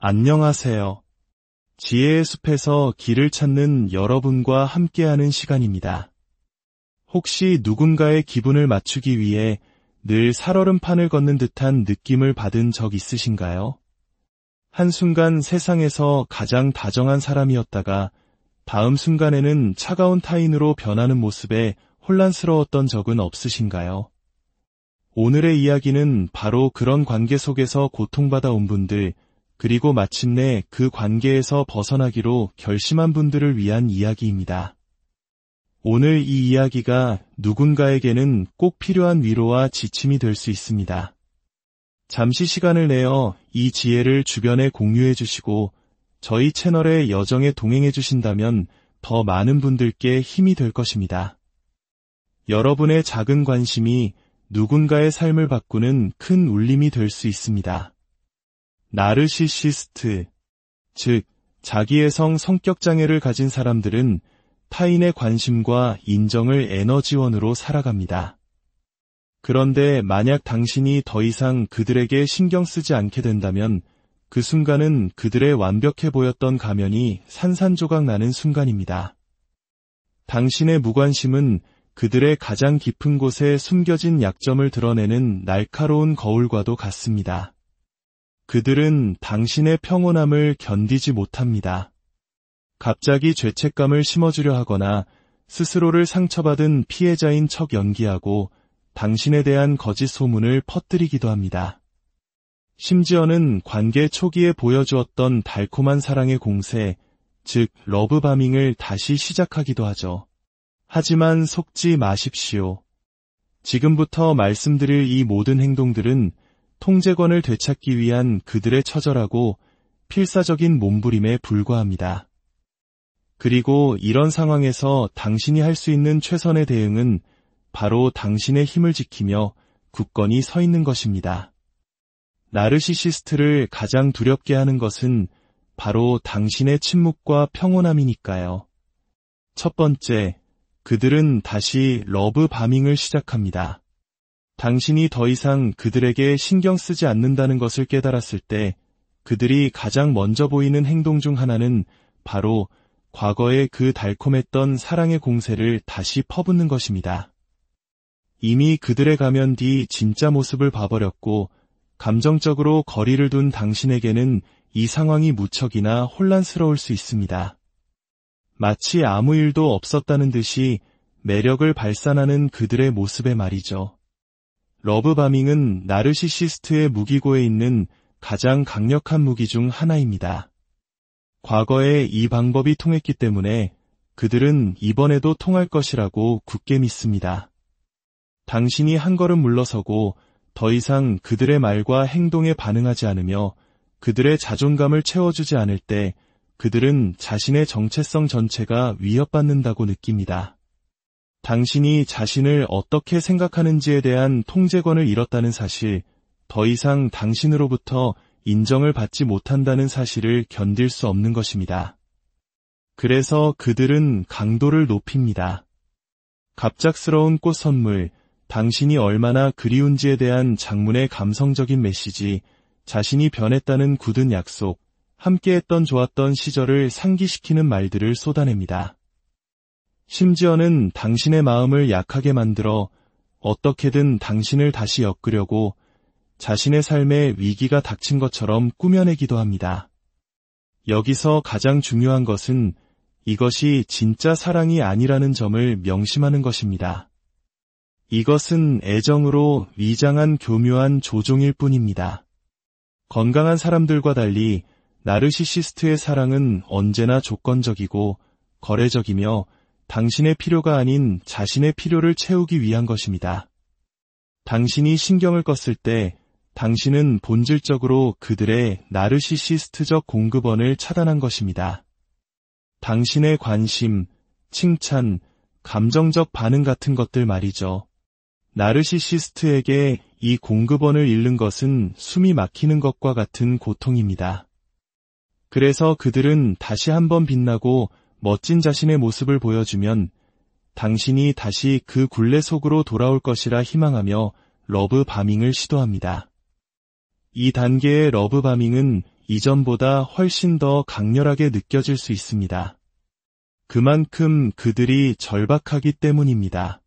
안녕하세요. 지혜의 숲에서 길을 찾는 여러분과 함께하는 시간입니다. 혹시 누군가의 기분을 맞추기 위해 늘 살얼음판을 걷는 듯한 느낌을 받은 적 있으신가요? 한순간 세상에서 가장 다정한 사람이었다가 다음 순간에는 차가운 타인으로 변하는 모습에 혼란스러웠던 적은 없으신가요? 오늘의 이야기는 바로 그런 관계 속에서 고통받아 온 분들, 그리고 마침내 그 관계에서 벗어나기로 결심한 분들을 위한 이야기입니다. 오늘 이 이야기가 누군가에게는 꼭 필요한 위로와 지침이 될 수 있습니다. 잠시 시간을 내어 이 지혜를 주변에 공유해 주시고 저희 채널의 여정에 동행해 주신다면 더 많은 분들께 힘이 될 것입니다. 여러분의 작은 관심이 누군가의 삶을 바꾸는 큰 울림이 될 수 있습니다. 나르시시스트, 즉 자기애성 성격장애를 가진 사람들은 타인의 관심과 인정을 에너지원으로 살아갑니다. 그런데 만약 당신이 더 이상 그들에게 신경 쓰지 않게 된다면 그 순간은 그들의 완벽해 보였던 가면이 산산조각 나는 순간입니다. 당신의 무관심은 그들의 가장 깊은 곳에 숨겨진 약점을 드러내는 날카로운 거울과도 같습니다. 그들은 당신의 평온함을 견디지 못합니다. 갑자기 죄책감을 심어주려 하거나 스스로를 상처받은 피해자인 척 연기하고 당신에 대한 거짓 소문을 퍼뜨리기도 합니다. 심지어는 관계 초기에 보여주었던 달콤한 사랑의 공세, 즉 러브바밍을 다시 시작하기도 하죠. 하지만 속지 마십시오. 지금부터 말씀드릴 이 모든 행동들은 통제권을 되찾기 위한 그들의 처절하고 필사적인 몸부림에 불과합니다. 그리고 이런 상황에서 당신이 할 수 있는 최선의 대응은 바로 당신의 힘을 지키며 굳건히 서 있는 것입니다. 나르시시스트를 가장 두렵게 하는 것은 바로 당신의 침묵과 평온함이니까요. 첫 번째, 그들은 다시 러브바밍을 시작합니다. 당신이 더 이상 그들에게 신경 쓰지 않는다는 것을 깨달았을 때 그들이 가장 먼저 보이는 행동 중 하나는 바로 과거의 그 달콤했던 사랑의 공세를 다시 퍼붓는 것입니다. 이미 그들의 가면 뒤 진짜 모습을 봐버렸고 감정적으로 거리를 둔 당신에게는 이 상황이 무척이나 혼란스러울 수 있습니다. 마치 아무 일도 없었다는 듯이 매력을 발산하는 그들의 모습에 말이죠. 러브바밍은 나르시시스트의 무기고에 있는 가장 강력한 무기 중 하나입니다. 과거에 이 방법이 통했기 때문에 그들은 이번에도 통할 것이라고 굳게 믿습니다. 당신이 한 걸음 물러서고 더 이상 그들의 말과 행동에 반응하지 않으며 그들의 자존감을 채워주지 않을 때 그들은 자신의 정체성 전체가 위협받는다고 느낍니다. 당신이 자신을 어떻게 생각하는지에 대한 통제권을 잃었다는 사실, 더 이상 당신으로부터 인정을 받지 못한다는 사실을 견딜 수 없는 것입니다. 그래서 그들은 강도를 높입니다. 갑작스러운 꽃 선물, 당신이 얼마나 그리운지에 대한 장문의 감성적인 메시지, 자신이 변했다는 굳은 약속, 함께했던 좋았던 시절을 상기시키는 말들을 쏟아냅니다. 심지어는 당신의 마음을 약하게 만들어 어떻게든 당신을 다시 엮으려고 자신의 삶에 위기가 닥친 것처럼 꾸며내기도 합니다. 여기서 가장 중요한 것은 이것이 진짜 사랑이 아니라는 점을 명심하는 것입니다. 이것은 애정으로 위장한 교묘한 조종일 뿐입니다. 건강한 사람들과 달리 나르시시스트의 사랑은 언제나 조건적이고 거래적이며 당신의 필요가 아닌 자신의 필요를 채우기 위한 것입니다. 당신이 신경을 껐을 때 당신은 본질적으로 그들의 나르시시스트적 공급원을 차단한 것입니다. 당신의 관심, 칭찬, 감정적 반응 같은 것들 말이죠. 나르시시스트에게 이 공급원을 잃는 것은 숨이 막히는 것과 같은 고통입니다. 그래서 그들은 다시 한번 빛나고 멋진 자신의 모습을 보여주면 당신이 다시 그 굴레 속으로 돌아올 것이라 희망하며 러브바밍을 시도합니다. 이 단계의 러브바밍은 이전보다 훨씬 더 강렬하게 느껴질 수 있습니다. 그만큼 그들이 절박하기 때문입니다.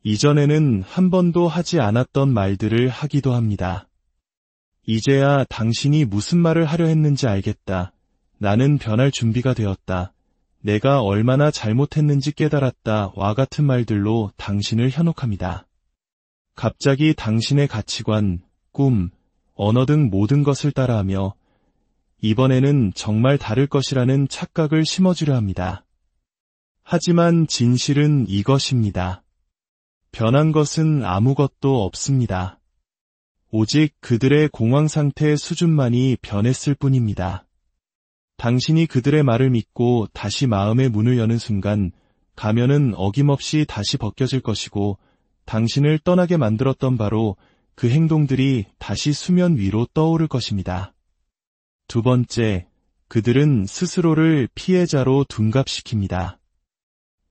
이전에는 한 번도 하지 않았던 말들을 하기도 합니다. 이제야 당신이 무슨 말을 하려 했는지 알겠다. 나는 변할 준비가 되었다. 내가 얼마나 잘못했는지 깨달았다. 와 같은 말들로 당신을 현혹합니다. 갑자기 당신의 가치관, 꿈, 언어 등 모든 것을 따라하며 이번에는 정말 다를 것이라는 착각을 심어주려 합니다. 하지만 진실은 이것입니다. 변한 것은 아무것도 없습니다. 오직 그들의 공황 상태의 수준만이 변했을 뿐입니다. 당신이 그들의 말을 믿고 다시 마음의 문을 여는 순간 가면은 어김없이 다시 벗겨질 것이고 당신을 떠나게 만들었던 바로 그 행동들이 다시 수면 위로 떠오를 것입니다. 두 번째, 그들은 스스로를 피해자로 둔갑시킵니다.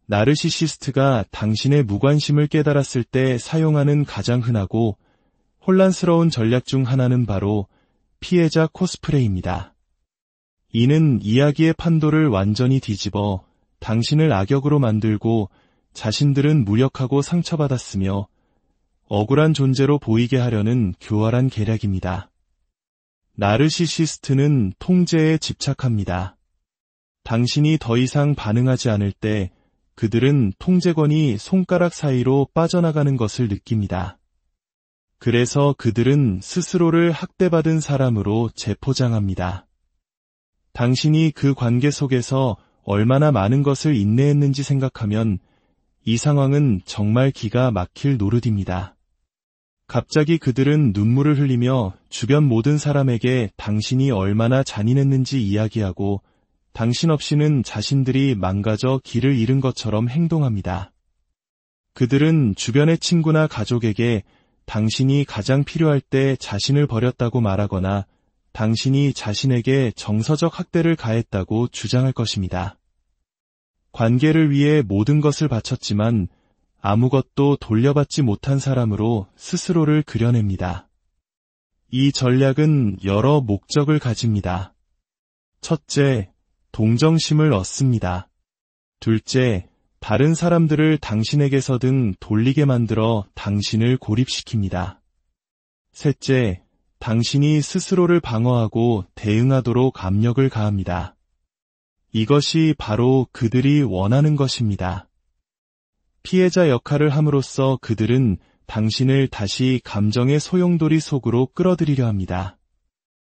나르시시스트가 당신의 무관심을 깨달았을 때 사용하는 가장 흔하고 혼란스러운 전략 중 하나는 바로 피해자 코스프레입니다. 이는 이야기의 판도를 완전히 뒤집어 당신을 악역으로 만들고 자신들은 무력하고 상처받았으며 억울한 존재로 보이게 하려는 교활한 계략입니다. 나르시시스트는 통제에 집착합니다. 당신이 더 이상 반응하지 않을 때 그들은 통제권이 손가락 사이로 빠져나가는 것을 느낍니다. 그래서 그들은 스스로를 학대받은 사람으로 재포장합니다. 당신이 그 관계 속에서 얼마나 많은 것을 인내했는지 생각하면 이 상황은 정말 기가 막힐 노릇입니다. 갑자기 그들은 눈물을 흘리며 주변 모든 사람에게 당신이 얼마나 잔인했는지 이야기하고 당신 없이는 자신들이 망가져 길을 잃은 것처럼 행동합니다. 그들은 주변의 친구나 가족에게 당신이 가장 필요할 때 자신을 버렸다고 말하거나 당신이 자신에게 정서적 학대를 가했다고 주장할 것입니다. 관계를 위해 모든 것을 바쳤지만 아무것도 돌려받지 못한 사람으로 스스로를 그려냅니다. 이 전략은 여러 목적을 가집니다. 첫째, 동정심을 얻습니다. 둘째, 다른 사람들을 당신에게서든 돌리게 만들어 당신을 고립시킵니다. 셋째, 당신이 스스로를 방어하고 대응하도록 압력을 가합니다. 이것이 바로 그들이 원하는 것입니다. 피해자 역할을 함으로써 그들은 당신을 다시 감정의 소용돌이 속으로 끌어들이려 합니다.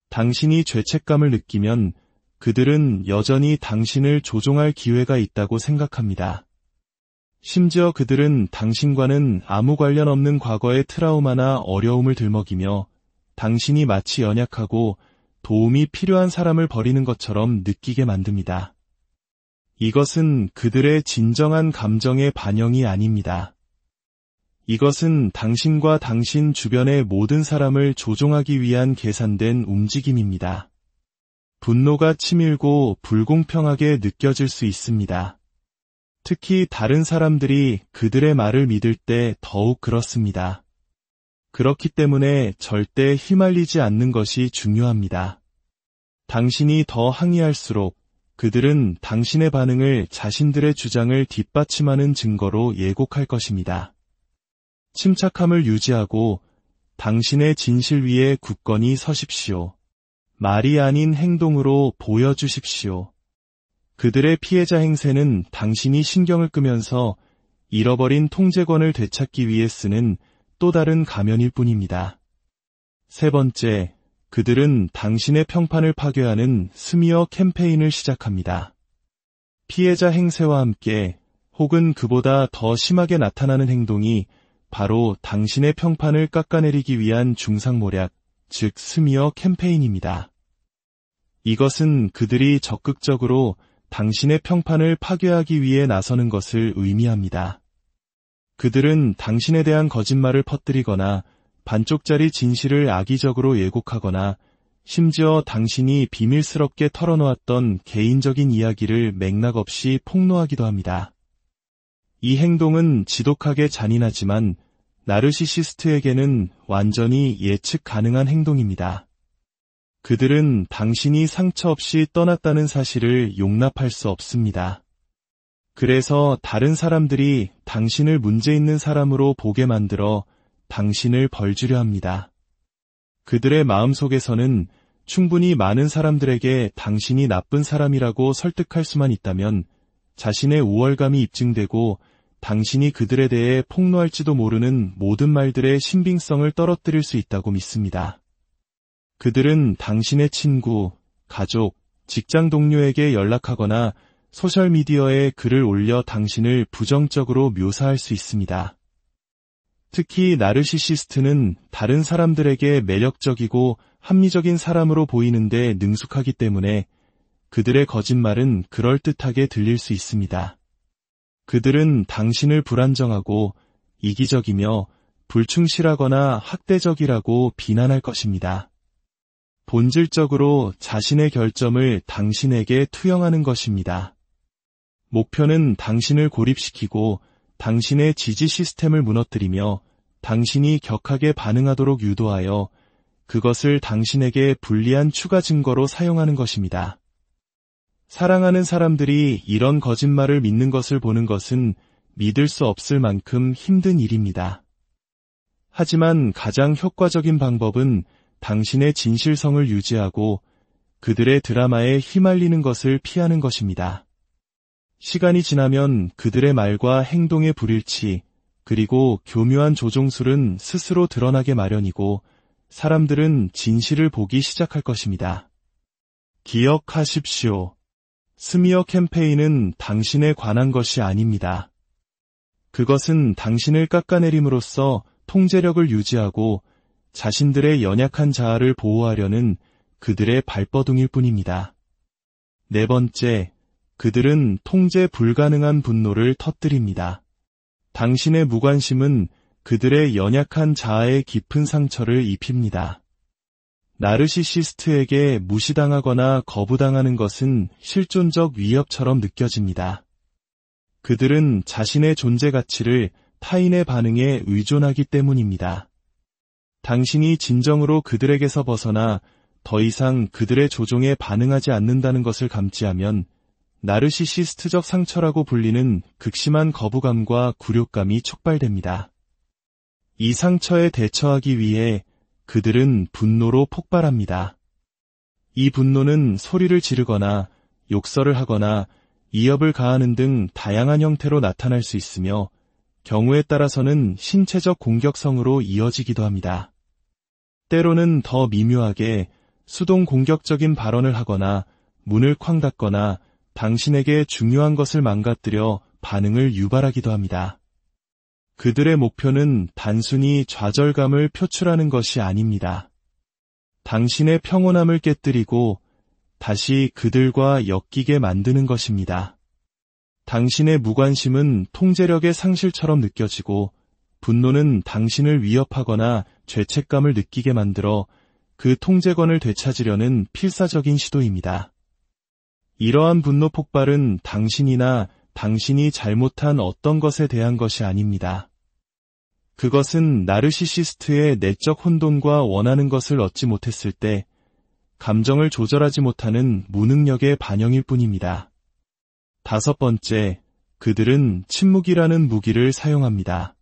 당신이 죄책감을 느끼면 그들은 여전히 당신을 조종할 기회가 있다고 생각합니다. 심지어 그들은 당신과는 아무 관련 없는 과거의 트라우마나 어려움을 들먹이며 당신이 마치 연약하고 도움이 필요한 사람을 버리는 것처럼 느끼게 만듭니다. 이것은 그들의 진정한 감정의 반영이 아닙니다. 이것은 당신과 당신 주변의 모든 사람을 조종하기 위한 계산된 움직임입니다. 분노가 치밀고 불공평하게 느껴질 수 있습니다. 특히 다른 사람들이 그들의 말을 믿을 때 더욱 그렇습니다. 그렇기 때문에 절대 휘말리지 않는 것이 중요합니다. 당신이 더 항의할수록 그들은 당신의 반응을 자신들의 주장을 뒷받침하는 증거로 예곡할 것입니다. 침착함을 유지하고 당신의 진실 위에 굳건히 서십시오. 말이 아닌 행동으로 보여주십시오. 그들의 피해자 행세는 당신이 신경을 끄면서 잃어버린 통제권을 되찾기 위해 쓰는 또 다른 가면일 뿐입니다. 세 번째, 그들은 당신의 평판을 파괴하는 스미어 캠페인을 시작합니다. 피해자 행세와 함께 혹은 그보다 더 심하게 나타나는 행동이 바로 당신의 평판을 깎아내리기 위한 중상모략, 즉 스미어 캠페인입니다. 이것은 그들이 적극적으로 당신의 평판을 파괴하기 위해 나서는 것을 의미합니다. 그들은 당신에 대한 거짓말을 퍼뜨리거나 반쪽짜리 진실을 악의적으로 예곡하거나 심지어 당신이 비밀스럽게 털어놓았던 개인적인 이야기를 맥락 없이 폭로하기도 합니다. 이 행동은 지독하게 잔인하지만 나르시시스트에게는 완전히 예측 가능한 행동입니다. 그들은 당신이 상처 없이 떠났다는 사실을 용납할 수 없습니다. 그래서 다른 사람들이 당신을 문제 있는 사람으로 보게 만들어 당신을 벌주려 합니다. 그들의 마음속에서는 충분히 많은 사람들에게 당신이 나쁜 사람이라고 설득할 수만 있다면 자신의 우월감이 입증되고 당신이 그들에 대해 폭로할지도 모르는 모든 말들의 신빙성을 떨어뜨릴 수 있다고 믿습니다. 그들은 당신의 친구, 가족, 직장 동료에게 연락하거나 소셜미디어에 글을 올려 당신을 부정적으로 묘사할 수 있습니다. 특히 나르시시스트는 다른 사람들에게 매력적이고 합리적인 사람으로 보이는데 능숙하기 때문에 그들의 거짓말은 그럴듯하게 들릴 수 있습니다. 그들은 당신을 불안정하고 이기적이며 불충실하거나 학대적이라고 비난할 것입니다. 본질적으로 자신의 결점을 당신에게 투영하는 것입니다. 목표는 당신을 고립시키고 당신의 지지 시스템을 무너뜨리며 당신이 격하게 반응하도록 유도하여 그것을 당신에게 불리한 추가 증거로 사용하는 것입니다. 사랑하는 사람들이 이런 거짓말을 믿는 것을 보는 것은 믿을 수 없을 만큼 힘든 일입니다. 하지만 가장 효과적인 방법은 당신의 진실성을 유지하고 그들의 드라마에 휘말리는 것을 피하는 것입니다. 시간이 지나면 그들의 말과 행동의 불일치, 그리고 교묘한 조종술은 스스로 드러나게 마련이고 사람들은 진실을 보기 시작할 것입니다. 기억하십시오. 스미어 캠페인은 당신에 관한 것이 아닙니다. 그것은 당신을 깎아내림으로써 통제력을 유지하고 자신들의 연약한 자아를 보호하려는 그들의 발버둥일 뿐입니다. 네 번째, 그들은 통제 불가능한 분노를 터뜨립니다. 당신의 무관심은 그들의 연약한 자아에 깊은 상처를 입힙니다. 나르시시스트에게 무시당하거나 거부당하는 것은 실존적 위협처럼 느껴집니다. 그들은 자신의 존재 가치를 타인의 반응에 의존하기 때문입니다. 당신이 진정으로 그들에게서 벗어나 더 이상 그들의 조종에 반응하지 않는다는 것을 감지하면 나르시시스트적 상처라고 불리는 극심한 거부감과 굴욕감이 촉발됩니다. 이 상처에 대처하기 위해 그들은 분노로 폭발합니다. 이 분노는 소리를 지르거나 욕설을 하거나 이협을 가하는 등 다양한 형태로 나타날 수 있으며 경우에 따라서는 신체적 공격성으로 이어지기도 합니다. 때로는 더 미묘하게 수동 공격적인 발언을 하거나 문을 쾅 닫거나 당신에게 중요한 것을 망가뜨려 반응을 유발하기도 합니다. 그들의 목표는 단순히 좌절감을 표출하는 것이 아닙니다. 당신의 평온함을 깨뜨리고 다시 그들과 엮이게 만드는 것입니다. 당신의 무관심은 통제력의 상실처럼 느껴지고 분노는 당신을 위협하거나 죄책감을 느끼게 만들어 그 통제권을 되찾으려는 필사적인 시도입니다. 이러한 분노 폭발은 당신이나 당신이 잘못한 어떤 것에 대한 것이 아닙니다. 그것은 나르시시스트의 내적 혼돈과 원하는 것을 얻지 못했을 때 감정을 조절하지 못하는 무능력의 반영일 뿐입니다. 다섯 번째, 그들은 침묵이라는 무기를 사용합니다.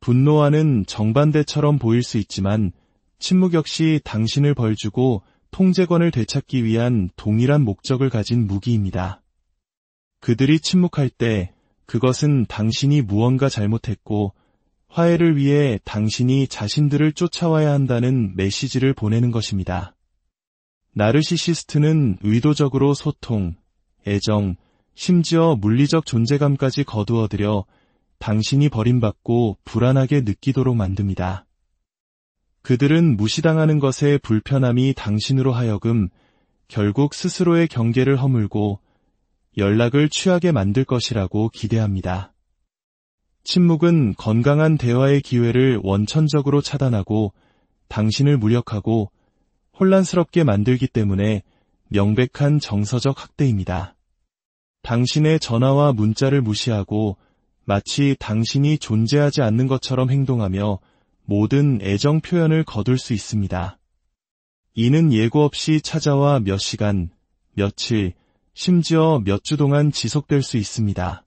분노와는 정반대처럼 보일 수 있지만 침묵 역시 당신을 벌주고 통제권을 되찾기 위한 동일한 목적을 가진 무기입니다. 그들이 침묵할 때 그것은 당신이 무언가 잘못했고 화해를 위해 당신이 자신들을 쫓아와야 한다는 메시지를 보내는 것입니다. 나르시시스트는 의도적으로 소통, 애정, 심지어 물리적 존재감까지 거두어들여 당신이 버림받고 불안하게 느끼도록 만듭니다. 그들은 무시당하는 것의 불편함이 당신으로 하여금 결국 스스로의 경계를 허물고 연락을 취하게 만들 것이라고 기대합니다. 침묵은 건강한 대화의 기회를 원천적으로 차단하고 당신을 무력하고 혼란스럽게 만들기 때문에 명백한 정서적 학대입니다. 당신의 전화와 문자를 무시하고 마치 당신이 존재하지 않는 것처럼 행동하며 모든 애정 표현을 거둘 수 있습니다. 이는 예고 없이 찾아와 몇 시간, 며칠, 심지어 몇 주 동안 지속될 수 있습니다.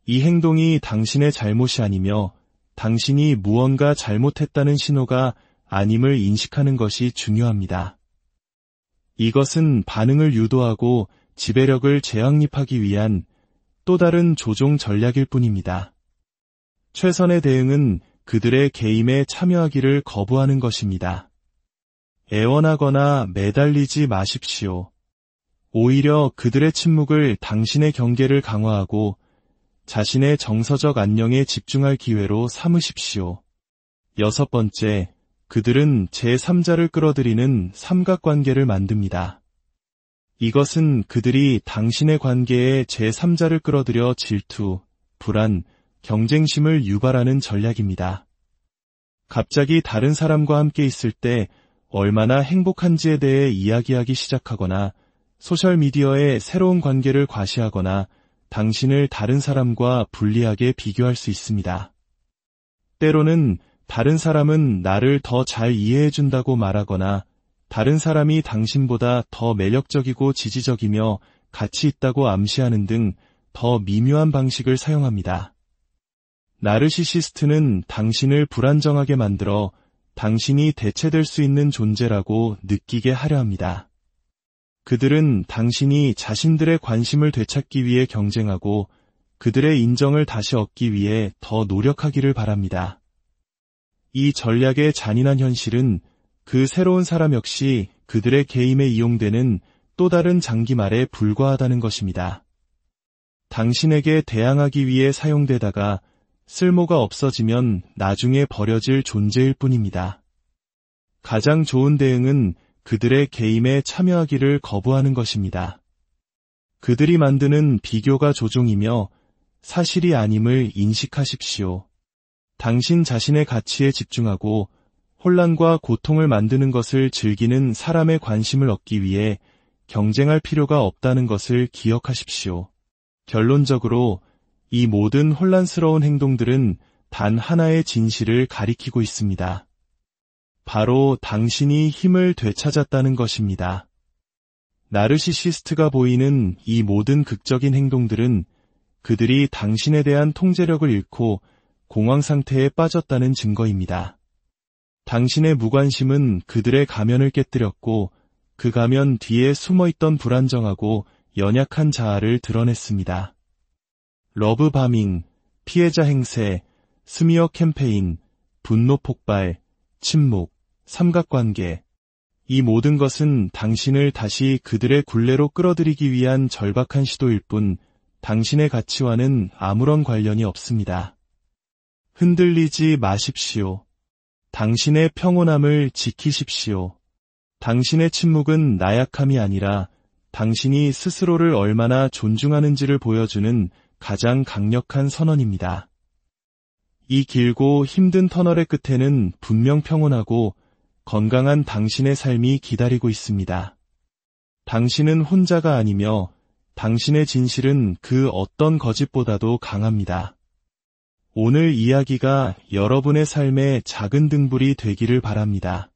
이 행동이 당신의 잘못이 아니며 당신이 무언가 잘못했다는 신호가 아님을 인식하는 것이 중요합니다. 이것은 반응을 유도하고 지배력을 재확립하기 위한 또 다른 조종 전략일 뿐입니다. 최선의 대응은 그들의 게임에 참여하기를 거부하는 것입니다. 애원하거나 매달리지 마십시오. 오히려 그들의 침묵을 당신의 경계를 강화하고 자신의 정서적 안녕에 집중할 기회로 삼으십시오. 6번째, 그들은 제3자를 끌어들이는 삼각관계를 만듭니다. 이것은 그들이 당신의 관계에 제3자를 끌어들여 질투, 불안, 경쟁심을 유발하는 전략입니다. 갑자기 다른 사람과 함께 있을 때 얼마나 행복한지에 대해 이야기하기 시작하거나 소셜미디어에 새로운 관계를 과시하거나 당신을 다른 사람과 불리하게 비교할 수 있습니다. 때로는 다른 사람은 나를 더 잘 이해해준다고 말하거나 다른 사람이 당신보다 더 매력적이고 지지적이며 가치 있다고 암시하는 등 더 미묘한 방식을 사용합니다. 나르시시스트는 당신을 불안정하게 만들어 당신이 대체될 수 있는 존재라고 느끼게 하려 합니다. 그들은 당신이 자신들의 관심을 되찾기 위해 경쟁하고 그들의 인정을 다시 얻기 위해 더 노력하기를 바랍니다. 이 전략의 잔인한 현실은 그 새로운 사람 역시 그들의 게임에 이용되는 또 다른 장기말에 불과하다는 것입니다. 당신에게 대항하기 위해 사용되다가 쓸모가 없어지면 나중에 버려질 존재일 뿐입니다. 가장 좋은 대응은 그들의 게임에 참여하기를 거부하는 것입니다. 그들이 만드는 비교가 조종이며 사실이 아님을 인식하십시오. 당신 자신의 가치에 집중하고 혼란과 고통을 만드는 것을 즐기는 사람의 관심을 얻기 위해 경쟁할 필요가 없다는 것을 기억하십시오. 결론적으로 이 모든 혼란스러운 행동들은 단 하나의 진실을 가리키고 있습니다. 바로 당신이 힘을 되찾았다는 것입니다. 나르시시스트가 보이는 이 모든 극적인 행동들은 그들이 당신에 대한 통제력을 잃고 공황 상태에 빠졌다는 증거입니다. 당신의 무관심은 그들의 가면을 깨뜨렸고 그 가면 뒤에 숨어있던 불안정하고 연약한 자아를 드러냈습니다. 러브바밍, 피해자 행세, 스미어 캠페인, 분노 폭발, 침묵, 삼각관계. 이 모든 것은 당신을 다시 그들의 굴레로 끌어들이기 위한 절박한 시도일 뿐 당신의 가치와는 아무런 관련이 없습니다. 흔들리지 마십시오. 당신의 평온함을 지키십시오. 당신의 침묵은 나약함이 아니라 당신이 스스로를 얼마나 존중하는지를 보여주는 가장 강력한 선언입니다. 이 길고 힘든 터널의 끝에는 분명 평온하고 건강한 당신의 삶이 기다리고 있습니다. 당신은 혼자가 아니며 당신의 진실은 그 어떤 거짓보다도 강합니다. 오늘 이야기가 여러분의 삶의 작은 등불이 되기를 바랍니다.